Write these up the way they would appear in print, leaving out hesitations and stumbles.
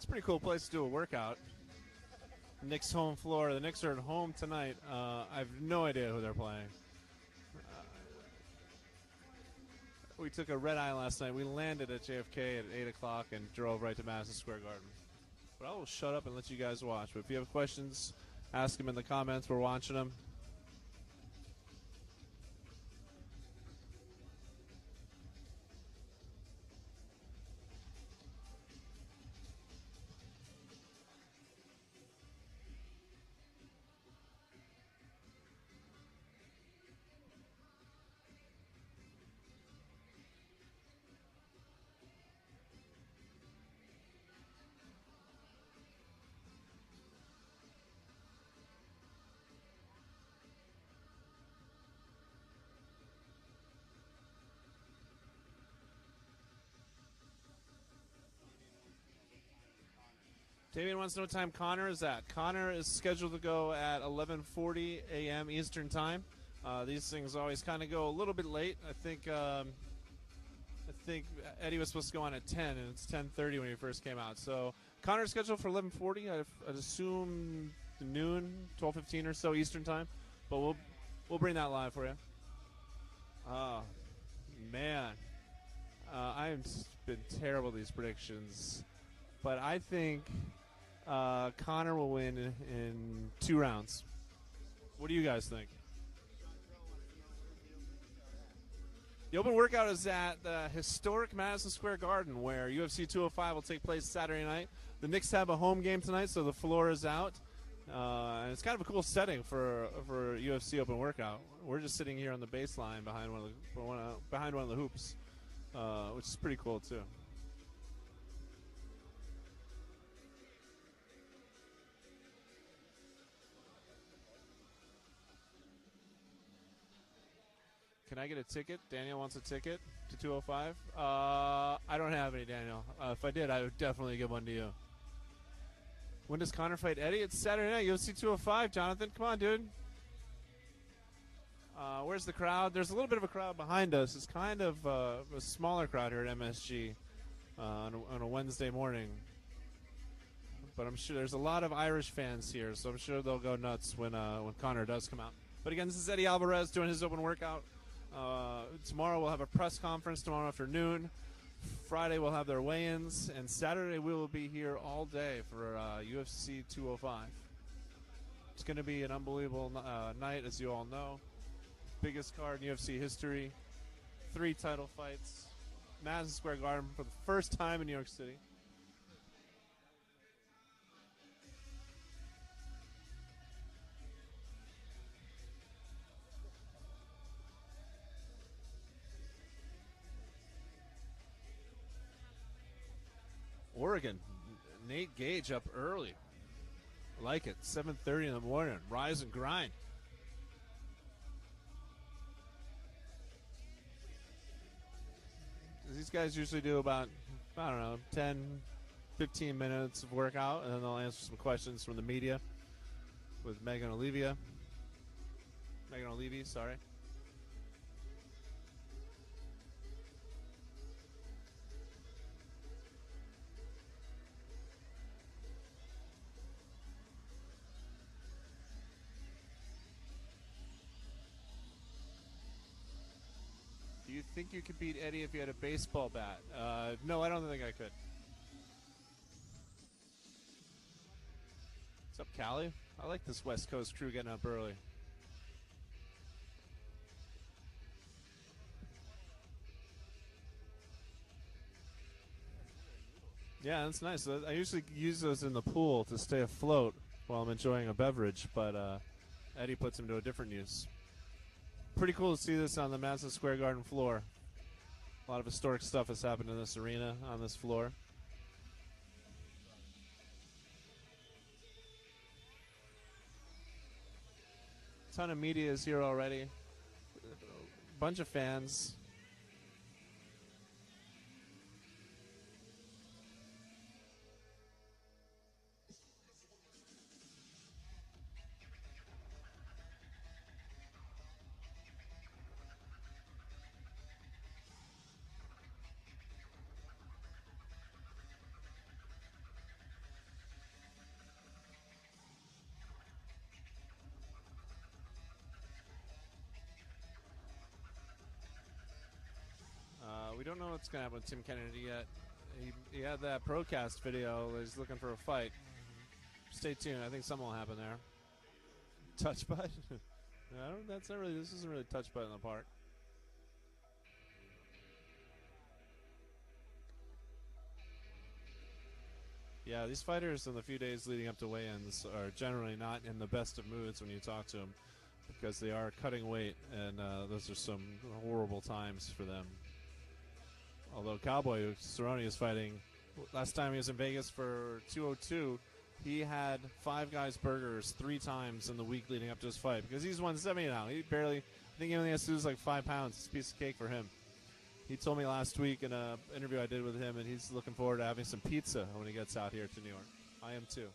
a pretty cool place to do a workout. Knicks home floor. The Knicks are at home tonight. I have no idea who they're playing. We took a red eye last night. We landed at JFK at 8 o'clock and drove right to Madison Square Garden. But I will shut up and let you guys watch. But if you have questions, ask them in the comments. We're watching them. Davian wants to know what time Connor is at. Connor is scheduled to go at 11:40 a.m. Eastern Time. These things always kind of go a little bit late. I think Eddie was supposed to go on at 10, and it's 10:30 when he first came out. So Connor's scheduled for 11:40. I'd assume noon, 12:15 or so Eastern Time. But we'll bring that live for you. Oh, man. I have been terrible at these predictions. But I think Connor will win in 2 rounds. What do you guys think? The open workout is at the historic Madison Square Garden, where UFC 205 will take place Saturday night. The Knicks have a home game tonight, so the floor is out. And it's kind of a cool setting for a UFC open workout. We're just sitting here on the baseline behind one of the hoops, which is pretty cool, too. Can I get a ticket? Daniel wants a ticket to 205. I don't have any, Daniel. If I did, I would definitely give one to you. When does Connor fight Eddie? It's Saturday night, UFC 205. Jonathan, come on, dude. Where's the crowd? There's a little bit of a crowd behind us. It's kind of a smaller crowd here at MSG on a Wednesday morning. But I'm sure there's a lot of Irish fans here, so I'm sure they'll go nuts when Connor does come out. But again, this is Eddie Alvarez doing his open workout. Tomorrow we'll have a press conference tomorrow afternoon. Friday we'll have their weigh-ins, and Saturday we will be here all day for UFC 205. It's going to be an unbelievable night, as you all know. Biggest card in UFC history. 3 title fights. Madison Square Garden for the first time in New York City. Oregon, Nate Gage up early. I like it. 7:30 in the morning. Rise and grind. These guys usually do about, 10, 15 minutes of workout, and then they'll answer some questions from the media with Megan O'Leary, sorry. Do you think you could beat Eddie if you had a baseball bat? No, I don't think I could. What's up, Callie? I like this West Coast crew getting up early. Yeah, that's nice. I usually use those in the pool to stay afloat while I'm enjoying a beverage, but Eddie puts them to a different use. Pretty cool to see this on the Madison Square Garden floor. A lot of historic stuff has happened in this arena on this floor. A ton of media is here already. A bunch of fans. don't know what's going to happen with Tim Kennedy yet. He had that Procast video. He's looking for a fight. Stay tuned. I think something will happen there. Touch putt? That's not really. This isn't really touch putt in the park. Yeah, these fighters in the few days leading up to weigh-ins are generally not in the best of moods when you talk to them because they are cutting weight, and those are some horrible times for them. Although Cowboy Cerrone is fighting, last time he was in Vegas for 202, he had Five Guys burgers 3 times in the week leading up to his fight because he's 170 now. He barely, I think he only has to lose like 5 pounds. It's a piece of cake for him. He told me last week in an interview I did with him, and he's looking forward to having some pizza when he gets out here to New York. I am too.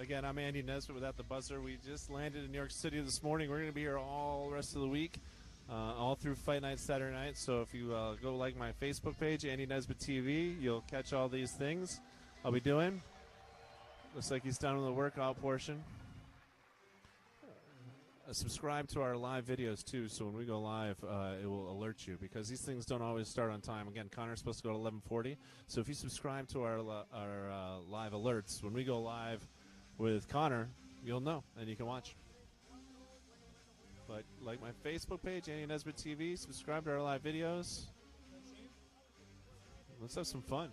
Again, I'm Andy Nesbitt without the buzzer. We just landed in New York City this morning. We're going to be here all the rest of the week, all through Fight Night Saturday night. So if you go like my Facebook page, Andy Nesbitt TV, you'll catch all these things I'll be doing. Looks like he's done with the workout portion. Subscribe to our live videos, too, so when we go live, it will alert you, because these things don't always start on time. Again, Connor's supposed to go to 11:40, so if you subscribe to our live alerts, when we go live with Connor, you'll know, and you can watch. But like my Facebook page, Andy Nesbitt TV, subscribe to our live videos. Let's have some fun.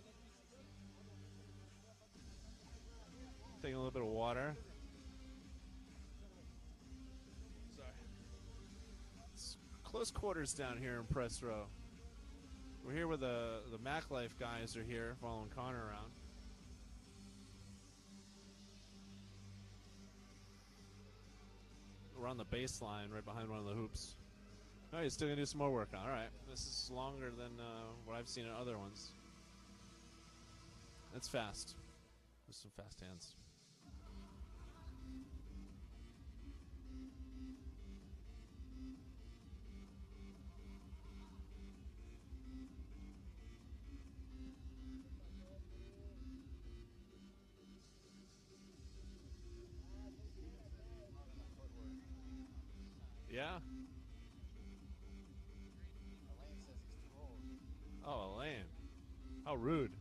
Taking a little bit of water. Sorry. It's close quarters down here in Press Row. We're here where the Mac Life guys are here following Connor around. We're on the baseline right behind one of the hoops. Oh, he's still going to do some more work. All right. This is longer than what I've seen in other ones. That's fast. There's some fast hands. Yeah. Elaine says he's too old. Oh, Elaine. How rude.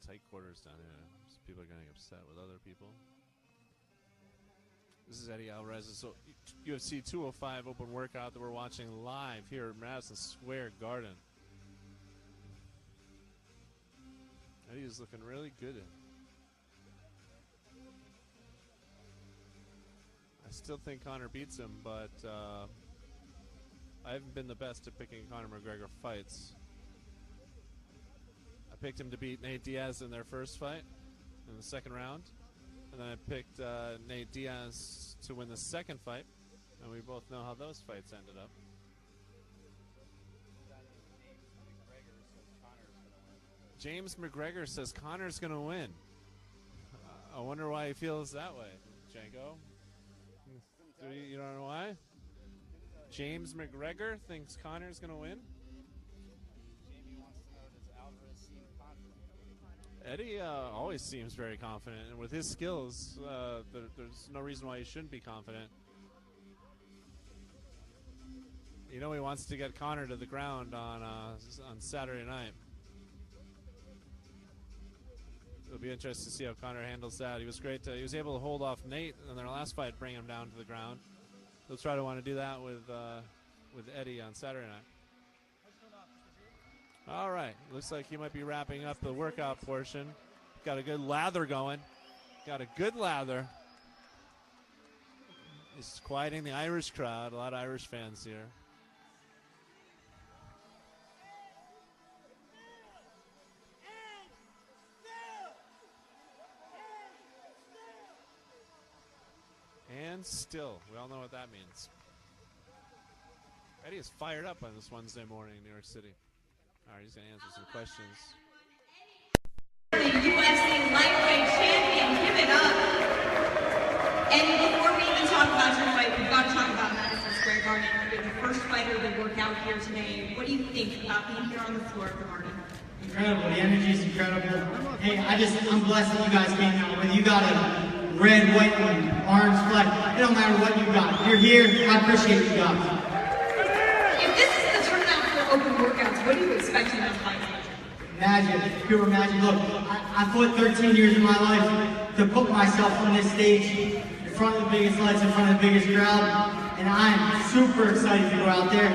Tight quarters down here. Just people are getting upset with other people. This is Eddie Alvarez's UFC 205 open workout that we're watching live here at Madison Square Garden. Eddie is looking really good. I still think Conor beats him, but I haven't been the best at picking Conor McGregor fights. I picked him to beat Nate Diaz in their first fight in the second round. And then I picked Nate Diaz to win the second fight. And we both know how those fights ended up. James McGregor says Conor's going to win. I wonder why he feels that way, Janko. You don't know why? James McGregor thinks Conor's going to win? Eddie always seems very confident, and with his skills, there's no reason why he shouldn't be confident. You know he wants to get Connor to the ground on Saturday night. It'll be interesting to see how Connor handles that. He was great. He was able to hold off Nate in their last fight, bring him down to the ground. He'll try to want to do that with Eddie on Saturday night. All right, looks like he might be wrapping up the workout portion. Got a good lather going. Got a good lather. He's quieting the Irish crowd. A lot of Irish fans here. And still, we all know what that means. Eddie is fired up on this Wednesday morning in New York City. All right, he's going to answer some questions. The UFC lightweight champion, give it up. And before we even talk about your fight, we've got to talk about Madison Square Garden. You're the first fighter to work out here today. What do you think about being here on the floor of the Garden? Incredible. The energy is incredible. Hey, I'm blessed that you guys came out. Whether you got a red, white, and orange flag, it don't matter what you got. You're here. I appreciate you guys. If this is the turnout for open workouts, what do you expect in that fight? Magic, pure magic. Look, I fought 13 years of my life to put myself on this stage in front of the biggest lights, in front of the biggest crowd, and I'm super excited to go out there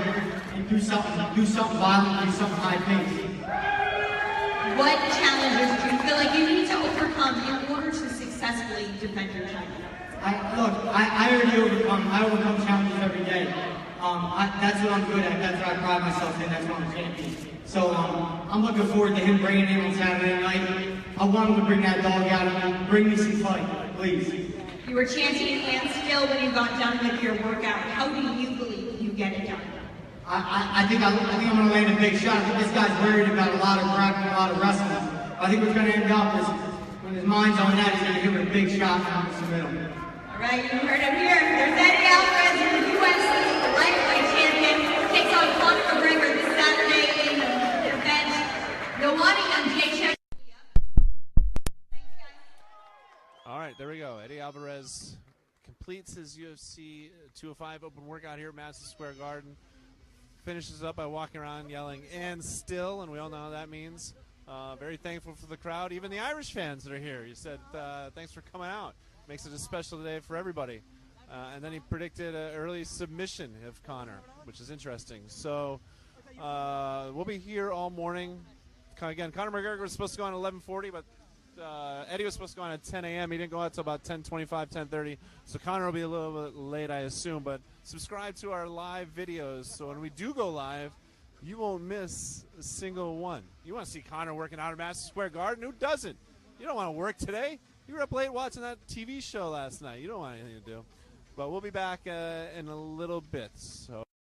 and do something violent, do something high paced. What challenges do you feel like you need to overcome in order to successfully defend your title? I overcome challenges every day. That's what I'm good at. That's what I pride myself in. That's what I'm a champion. So I'm looking forward to him bringing him on Saturday night. I want him to bring that dog out of me. Bring me some fight, please. You were chanting and still when you got done with your workout. How do you believe you get it done? I think I'm going to land a big shot. I think this guy's worried about a lot of grappling, a lot of wrestling. I think what's going to end up is when his mind's on that, he's going to give it a big shot and submit him. All right, you heard him here. There's Eddie Alvarez, the UFC lightweight champion, takes on Conor McGregor this Saturday in the event. Nowani MJ. All right, there we go. Eddie Alvarez completes his UFC 205 open workout here at Madison Square Garden. Finishes up by walking around yelling, and still, and we all know how that means. Very thankful for the crowd, even the Irish fans that are here. He said, thanks for coming out. Makes it a special day for everybody. And then he predicted an early submission of Connor, which is interesting. So we'll be here all morning. Again, Conor McGregor was supposed to go on at 11:40, but Eddie was supposed to go on at 10 a.m. He didn't go out until about 10:25, 10:30. So Connor will be a little bit late, I assume. But subscribe to our live videos, so when we do go live, you won't miss a single one. You want to see Connor working out at Madison Square Garden? Who doesn't? You don't want to work today. You were up late watching that TV show last night. You don't want anything to do. But we'll be back in a little bit. So.